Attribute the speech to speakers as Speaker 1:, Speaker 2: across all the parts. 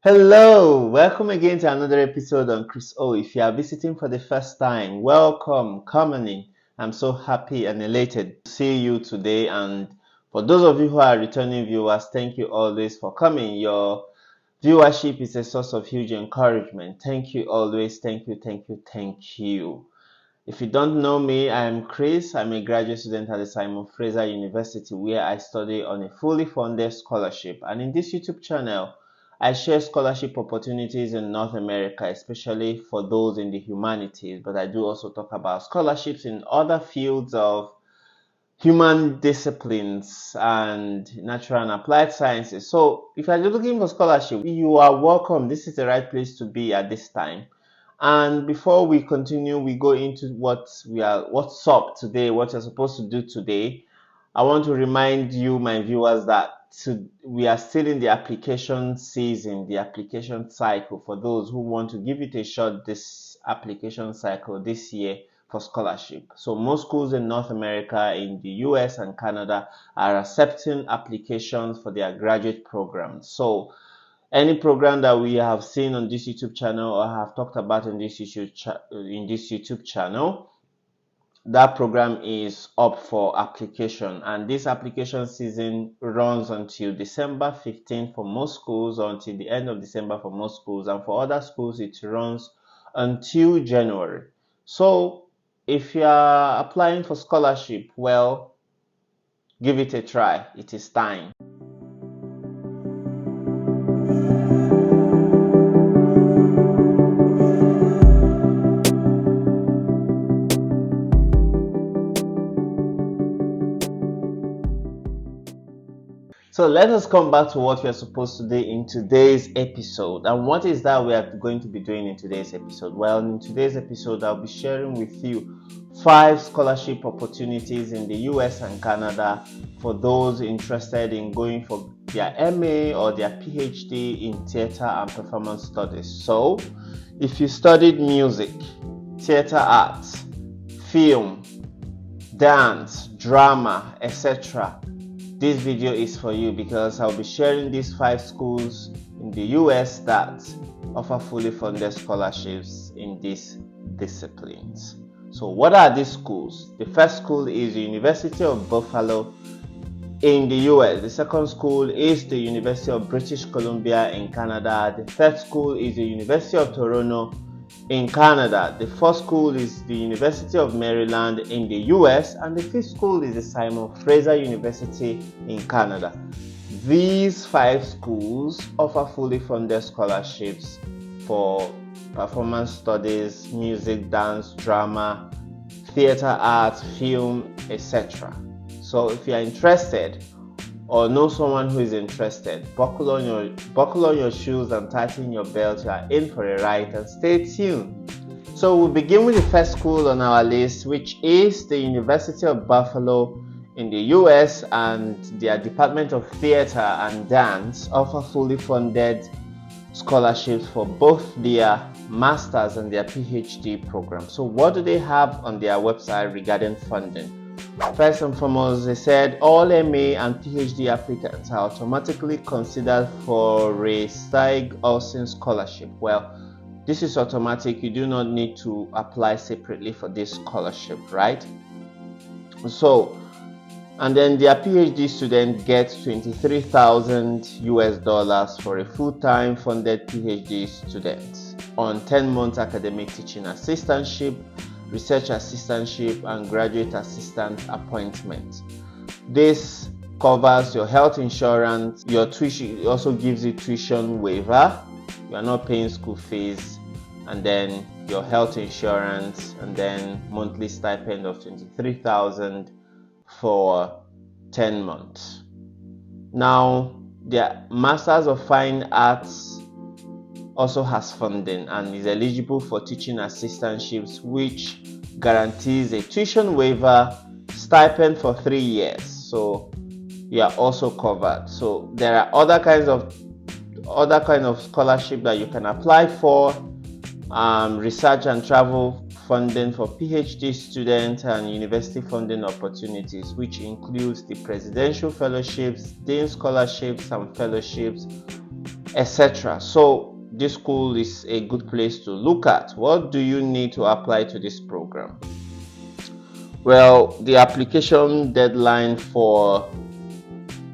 Speaker 1: Hello, welcome again to another episode on Chrys-O. If you are visiting for the first time, welcome, come on in. I'm so happy and elated to see you today. And for those of you who are returning viewers, thank you always for coming. Your viewership is a source of huge encouragement. Thank you always. Thank you, thank you, thank you. If you don't know me, I am Chris. I'm a graduate student at the Fraser University where I study on a fully funded scholarship. And in this YouTube channel, I share scholarship opportunities in North America, especially for those in the humanities, but I do also talk about scholarships in other fields of human disciplines and natural and applied sciences. So if you're looking for scholarship, you are welcome. This is the right place to be at this time. And before we continue, we go into what's up today, what you're supposed to do today. I want to remind you, my viewers, that we are still in the application season, the application cycle for those who want to give it a shot this application cycle this year for scholarship. So most schools in North America, in the US and Canada are accepting applications for their graduate programs. So any program that we have seen on this YouTube channel or have talked about in this YouTube channel, that program is up for application, and this application season runs until December 15th for most schools, or until the end of December for most schools, and for other schools it runs until January. So if you are applying for scholarship, well, give it a try. It is time. So let us come back to what we are supposed to do in today's episode. And what is that we are going to be doing in today's episode? Well, in today's episode, I'll be sharing with you 5 scholarship opportunities in the US and Canada for those interested in going for their MA or their PhD in theater and performance studies. So if you studied music, theater arts, film, dance, drama, etc., this video is for you, because I'll be sharing these 5 schools in the US that offer fully funded scholarships in these disciplines. So what are these schools? The first school is the University of Buffalo in the US. The second school is the University of British Columbia in Canada. The third school is the University of Toronto in Canada. The fourth school is the University of Maryland in the US, and the fifth school is the Fraser University in Canada. These 5 schools offer fully funded scholarships for performance studies, music, dance, drama, theater arts, film, etc. So if you are interested or know someone who is interested, buckle on your shoes and tighten your belt. You are in for a ride, and stay tuned. So we'll begin with the first school on our list, which is the University of Buffalo in the US, and their Department of Theater and Dance offer fully funded scholarships for both their master's and their PhD program. So what do they have on their website regarding funding? First and foremost, they said all MA and PhD applicants are automatically considered for a STIG Olsen scholarship. Well, this is automatic. You do not need to apply separately for this scholarship, right? So, and then their PhD student gets $23,000 for a full-time funded PhD student on 10-month academic teaching assistantship, research assistantship, and graduate assistant appointment. This covers your health insurance, your tuition. It also gives you tuition waiver. You are not paying school fees, and then your health insurance, and then monthly stipend of $23,000 for 10 months. Now, the Masters of Fine Arts also has funding and is eligible for teaching assistantships, which guarantees a tuition waiver, stipend for 3 years. So you are also covered. So there are other kinds of scholarship that you can apply for. Research and travel funding for PhD students, and university funding opportunities, which includes the presidential fellowships, dean scholarships and fellowships, etc. So this school is a good place to look at. What do you need to apply to this program? Well, the application deadline for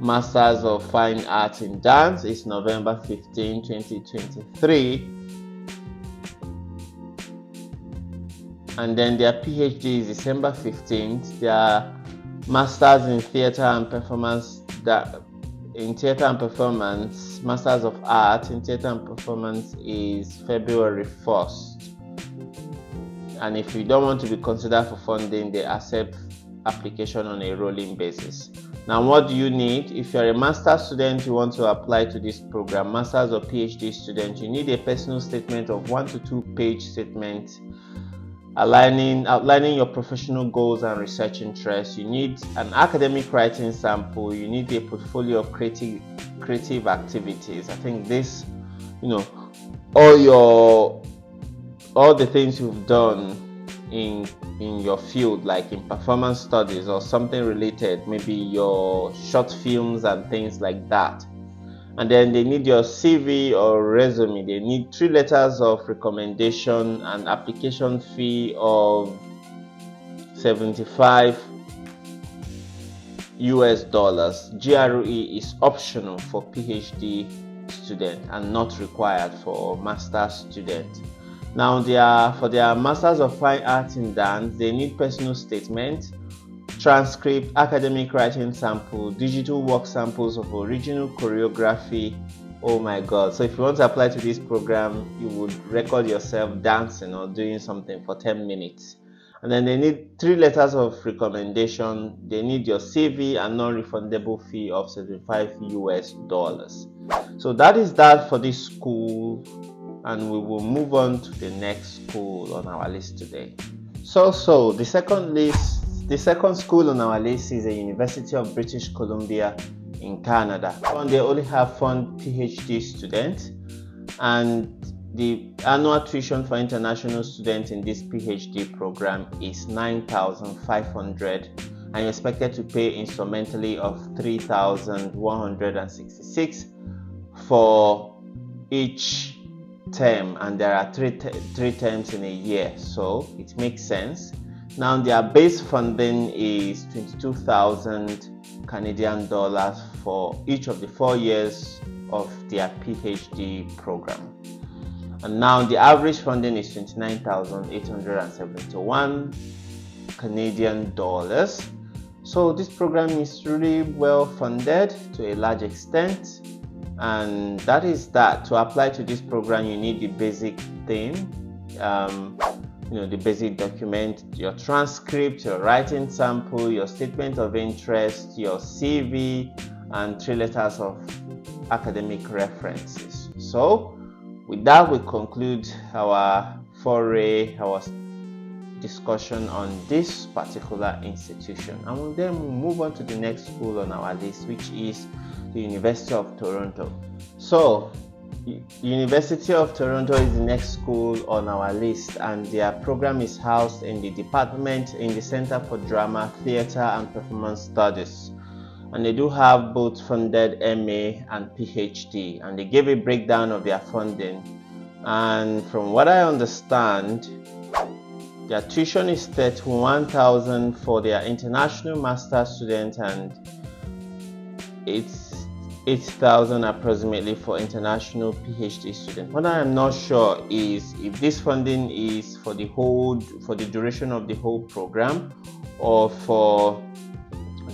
Speaker 1: Masters of Fine Arts in Dance is November 15, 2023. And then their PhD is December 15th. Their Masters in Theatre and Performance, Masters of Art in Theatre and Performance is February 1st. And if you don't want to be considered for funding, they accept application on a rolling basis. Now, what do you need? If you're a master's student, you want to apply to this program, master's or PhD student, you need a personal statement of 1 to 2 page statement outlining your professional goals and research interests. You need an academic writing sample. You need a portfolio of creative activities. I think this, all the things you've done in your field, like in performance studies or something related, maybe your short films and things like that. And then they need your CV or resume. They need 3 letters of recommendation, an application fee of $75. GRE is optional for PhD student and not required for master's student. Now, for their Masters of Fine Arts in Dance, they need personal statement, transcript, academic writing sample, digital work samples of original choreography. Oh my god. So if you want to apply to this program, you would record yourself dancing or doing something for 10 minutes. And then they need 3 letters of recommendation. They need your CV and non-refundable fee of $75. So that is that for this school, and we will move on to the next school on our list today. So the second school on our list is the University of British Columbia in Canada. They only have fund PhD students, and the annual tuition for international students in this PhD program is $9,500, and you're expected to pay instrumentally of $3,166 for each term, and there are three terms in a year, so it makes sense. Now, their base funding is 22,000 Canadian dollars for each of the 4 years of their PhD program. And now the average funding is 29,871 Canadian dollars. So this program is really well funded to a large extent. And that is that. To apply to this program, you need the basic thing, the basic document, your transcript, your writing sample, your statement of interest, your CV, and 3 letters of academic references. So with that, we conclude our discussion on this particular institution, and then we'll move on to the next school on our list, which is the University of Toronto. So University of Toronto is the next school on our list, and their program is housed in the Center for Drama, Theatre and Performance Studies, and they do have both funded MA and PhD, and they gave a breakdown of their funding. And from what I understand, their tuition is $31,000 for their international master student, and it's $8,000 approximately for international PhD student. What I am not sure is if this funding is for the duration of the whole program or for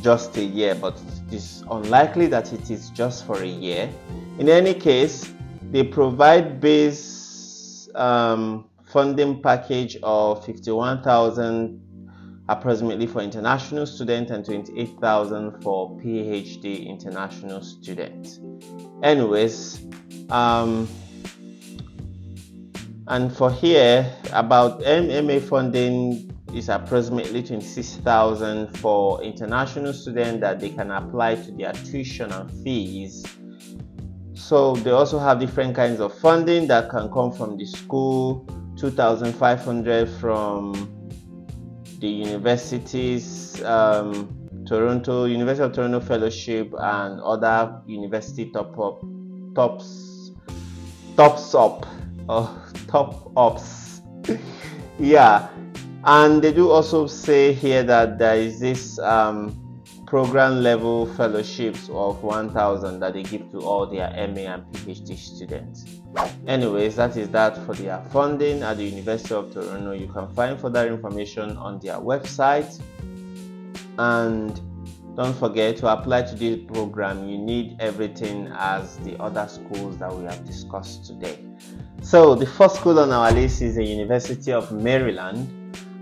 Speaker 1: just a year, but it is unlikely that it is just for a year. In any case, they provide base funding package of $51,000 approximately for international students and $28,000 for PhD international students. Anyways, and for here, about MA funding is approximately $26,000 for international students that they can apply to their tuition and fees. So they also have different kinds of funding that can come from the school, $2,500 from the university's University of Toronto Fellowship and other university tops tops up or top ups. Yeah, and they do also say here that there is this program level fellowships of 1,000 that they give to all their MA and PhD students. Anyways, that is that for their funding at the University of Toronto. You can find further information on their website, and don't forget to apply to this program. You need everything as the other schools that we have discussed today. So the first school on our list is the University of Maryland,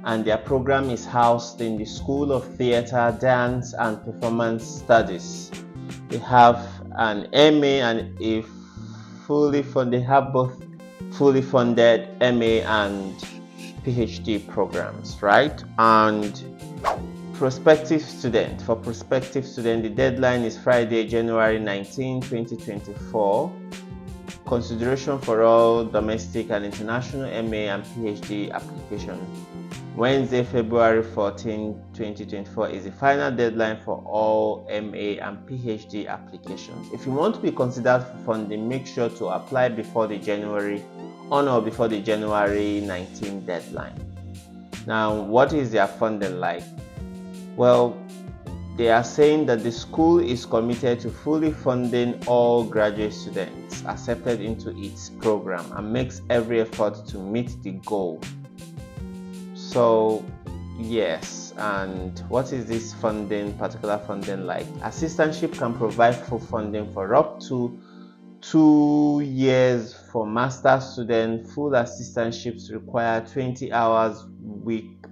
Speaker 1: and their program is housed in the School of Theatre, Dance and Performance Studies. They have an MA and a they have both fully funded MA and PhD programs, right? And for prospective student, the deadline is Friday, January 19, 2024. Consideration for all domestic and international MA and PhD application. Wednesday, February 14, 2024 is the final deadline for all MA and PhD applications. If you want to be considered for funding, make sure to apply before the January 19 deadline. Now, what is their funding like? Well, they are saying that the school is committed to fully funding all graduate students accepted into its program and makes every effort to meet the goal. So, yes, and what is this particular funding like? Assistantship can provide full funding for up to 2 years for master students. Full assistantships require 20 hours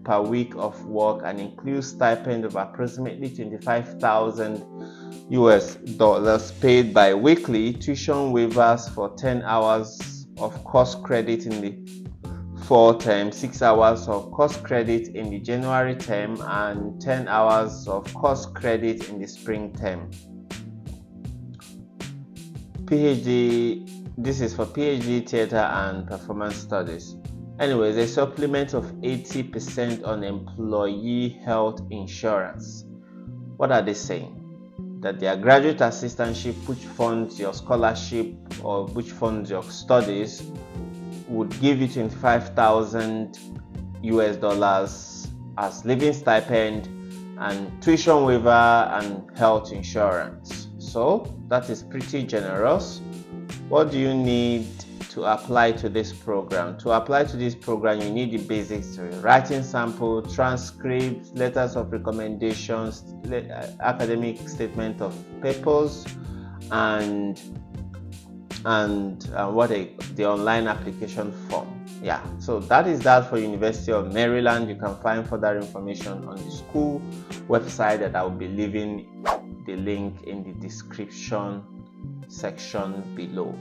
Speaker 1: per week of work and includes stipend of approximately $25,000 paid bi-weekly, tuition waivers for 10 hours of course credit in the fall term, 6 hours of course credit in the January term, and 10 hours of course credit in the spring term. PhD, this is for PhD Theatre and Performance Studies. Anyways, a supplement of 80% on employee health insurance. What are they saying? That their graduate assistantship, which funds your scholarship or which funds your studies, would give you $25,000 as living stipend and tuition waiver and health insurance. So that is pretty generous. What do you need to apply to this program? To apply to this program, you need the basics: writing sample, transcripts, letters of recommendations, academic statement of papers, and the online application form. Yeah, so that is that for University of Maryland. You can find further information on the school website that I will be leaving the link in the description section below.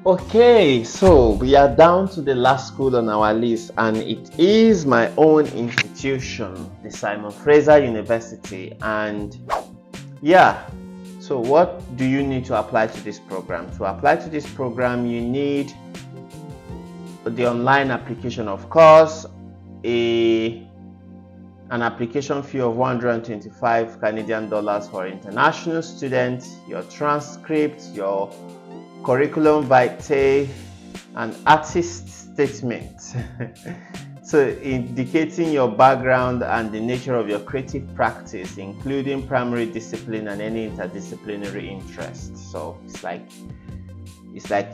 Speaker 1: Okay, so we are down to the last school on our list, and it is my own institution, the Simon Fraser University. And yeah, so what do you need to apply to this program? To apply to this program, you need the online application, of course, an application fee of 125 Canadian dollars for international students, your transcript, your curriculum vitae, an artist statement so indicating your background and the nature of your creative practice, including primary discipline and any interdisciplinary interest. So it's like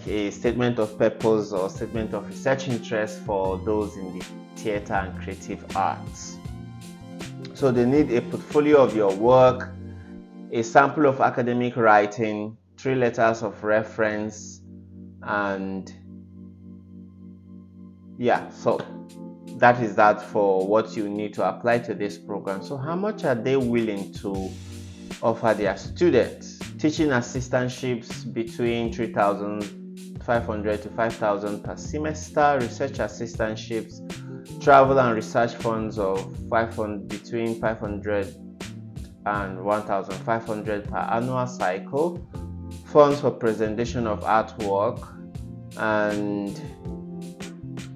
Speaker 1: a statement of purpose or statement of research interest for those in the theater and creative arts. So they need a portfolio of your work, a sample of academic writing, 3 letters of reference, and yeah, so that is that for what you need to apply to this program. So how much are they willing to offer their students? Teaching assistantships between $3,500 to $5,000 per semester, research assistantships, travel and research funds of between $500 and $1,500 per annual cycle, funds for presentation of artwork, and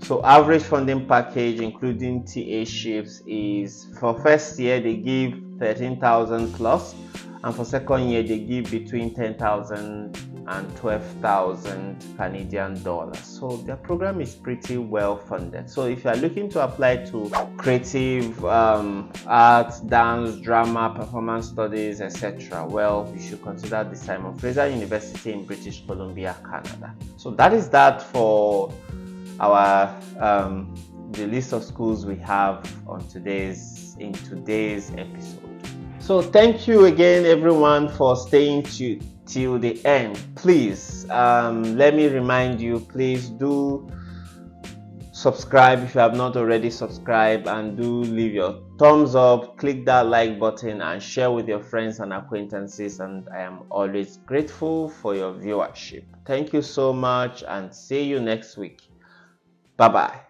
Speaker 1: so average funding package including TA shifts is, for first year they give $13,000 plus, and for second year they give between $10,000 and 12,000 Canadian dollars. So their program is pretty well funded. So if you are looking to apply to creative arts, dance, drama, performance studies, etc., well, you should consider the Simon Fraser University in British Columbia, Canada. So that is that for our the list of schools we have in today's episode. So thank you again, everyone, for staying till the end. Please let me remind you, please do subscribe if you have not already subscribed, and do leave your thumbs up, click that like button, and share with your friends and acquaintances, and I am always grateful for your viewership. Thank you so much, and see you next week. Bye bye.